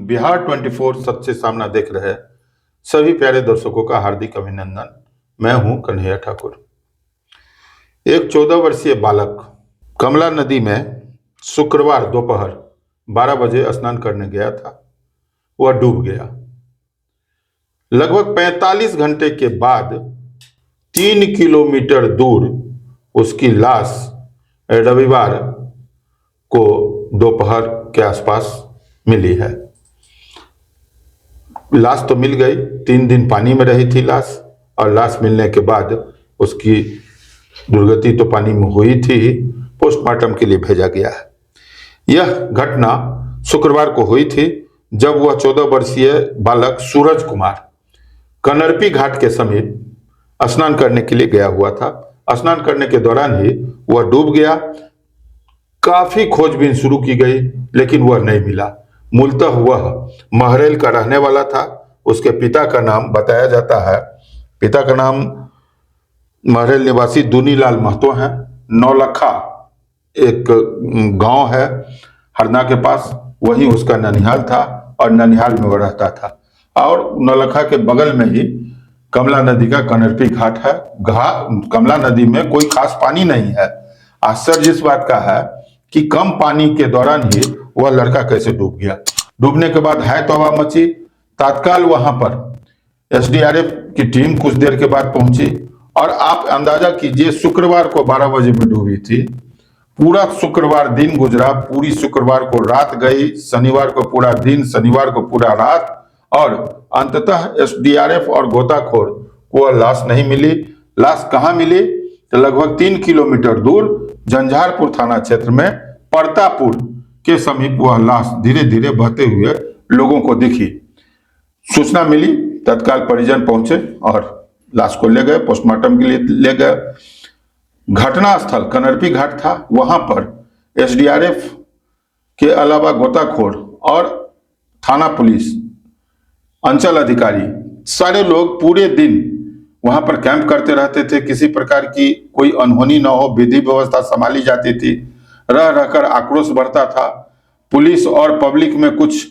बिहार 24 सच से सामना देख रहे सभी प्यारे दर्शकों का हार्दिक अभिनंदन। मैं हूं कन्हैया ठाकुर। एक 14 वर्षीय बालक कमला नदी में शुक्रवार दोपहर 12 बजे स्नान करने गया था। वह डूब गया। लगभग 45 घंटे के बाद 3 किलोमीटर दूर उसकी लाश रविवार को दोपहर के आसपास मिली है। लाश तो मिल गई, 3 दिन पानी में रही थी लाश, और लाश मिलने के बाद उसकी दुर्गति तो पानी में हुई थी, पोस्टमार्टम के लिए भेजा गया है। यह घटना शुक्रवार को हुई थी जब वह 14 वर्षीय बालक सूरज कुमार कनरपी घाट के समीप स्नान करने के लिए गया हुआ था। स्नान करने के दौरान ही वह डूब गया। काफी खोजबीन शुरू की गई लेकिन वह नहीं मिला। मूलतः वह महरेल का रहने वाला था। उसके पिता का नाम बताया जाता है, पिता का नाम महरेल निवासी दुनीलाल महतो है। नौलखा एक गांव है हरदा के पास, वही उसका ननिहाल था और ननिहाल में वह रहता था। और नौलखा के बगल में ही कमला नदी का कनरपी घाट है। कमला नदी में कोई खास पानी नहीं है। आश्चर्य इस बात का है कि कम पानी के दौरान ही वह लड़का कैसे डूब गया। डूबने के बाद है तौबा मची। तत्काल वहां पर एसडीआरएफ की टीम कुछ देर के बाद पहुंची और आप अंदाजा कीजिए शुक्रवार को 12 बजे में डूबी थी। पूरा शुक्रवार दिन गुजरा, पूरी शुक्रवार को रात गई, शनिवार को पूरा दिन, शनिवार को पूरा रात, और अंततः एसडीआरएफ और गोताखोर को लाश नहीं मिली। लाश कहाँ मिली? तो लगभग 3 किलोमीटर दूर झंझारपुर थाना क्षेत्र में परतापुर के समीप वह लाश धीरे धीरे बहते हुए लोगों को दिखी। सूचना मिली, तत्काल परिजन पहुंचे और लाश को ले गए, पोस्टमार्टम के लिए ले गए। घटनास्थल कनरपी घाट था। वहां पर एसडीआरएफ के अलावा गोताखोर और थाना पुलिस, अंचल अधिकारी, सारे लोग पूरे दिन वहां पर कैंप करते रहते थे। किसी प्रकार की कोई अनहोनी न हो, विधि व्यवस्था संभाली जाती थी। रह रहकर आक्रोश बढ़ता था। पुलिस और पब्लिक में कुछ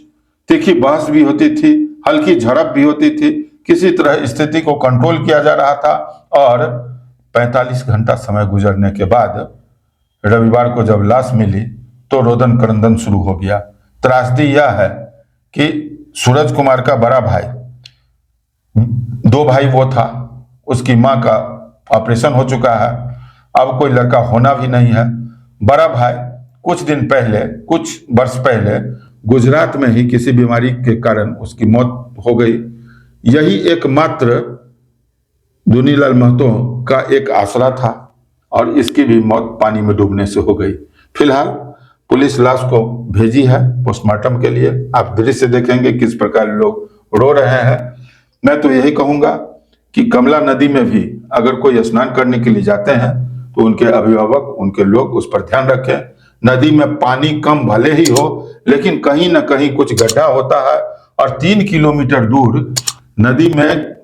तीखी बहस भी होती थी, हल्की झड़प भी होती थी। किसी तरह स्थिति को कंट्रोल किया जा रहा था। और 45 घंटा समय गुजरने के बाद रविवार को जब लाश मिली तो रोदन करंदन शुरू हो गया। त्रासदी यह है कि सूरज कुमार का बड़ा भाई, 2 भाई वो था, उसकी मां का ऑपरेशन हो चुका है, अब कोई लड़का होना भी नहीं है। बड़ा भाई कुछ वर्ष पहले गुजरात में ही किसी बीमारी के कारण उसकी मौत हो गई। यही एकमात्र दुनीलाल महतो का एक आसरा था और इसकी भी मौत पानी में डूबने से हो गई। फिलहाल पुलिस लाश को भेजी है पोस्टमार्टम के लिए। आप दृश्य देखेंगे किस प्रकार लोग रो रहे हैं। मैं तो यही कहूंगा कि कमला नदी में भी अगर कोई स्नान करने के लिए जाते हैं तो उनके अभिभावक, उनके लोग उस पर ध्यान रखें। नदी में पानी कम भले ही हो लेकिन कहीं ना कहीं कुछ गड्ढा होता है। और 3 किलोमीटर दूर नदी में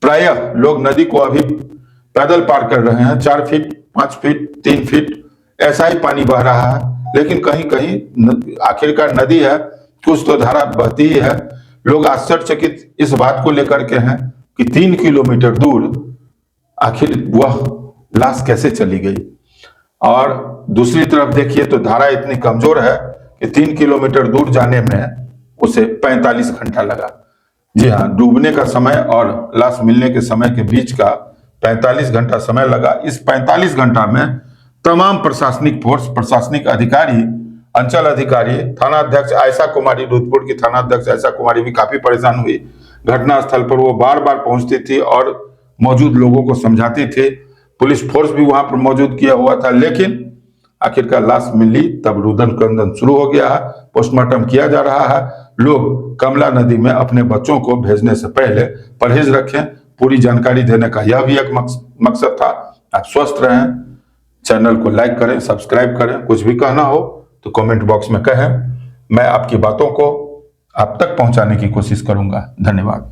प्रायः लोग नदी को अभी पैदल पार कर रहे हैं। 4 फीट, 5 फीट, 3 फीट ऐसा ही पानी बह रहा है। लेकिन कहीं कहीं आखिरकार नदी है, कुछ तो धारा बहती ही है। लोग आश्चर्यचकित इस बात को लेकर के हैं कि 3 किलोमीटर दूर आखिर वह लाश कैसे चली गई। और दूसरी तरफ देखिए तो धारा इतनी कमजोर है कि 3 किलोमीटर दूर जाने में उसे 45 घंटा लगा। जी हाँ, डूबने का समय और लाश मिलने के समय के बीच का 45 घंटा समय लगा। इस 45 घंटा में तमाम प्रशासनिक फोर्स, प्रशासनिक अधिकारी, अंचल अधिकारी, थाना अध्यक्ष आयशा कुमारी, रुद्रपुर की थाना अध्यक्ष आयशा कुमारी भी काफी परेशान हुई। घटनास्थल पर वो बार बार पहुंचती थी और मौजूद लोगों को समझाती थी। पुलिस फोर्स भी वहां पर मौजूद किया हुआ था। लेकिन आखिरकार लाश मिली तब रुदन क्रंदन शुरू हो गया है। पोस्टमार्टम किया जा रहा है। लोग कमला नदी में अपने बच्चों को भेजने से पहले परहेज रखें। पूरी जानकारी देने का यह भी एक मकसद था। आप स्वस्थ रहें, चैनल को लाइक करें, सब्सक्राइब करें। कुछ भी कहना हो तो कमेंट बॉक्स में कहें। मैं आपकी बातों को आप तक पहुंचाने की कोशिश करूंगा। धन्यवाद।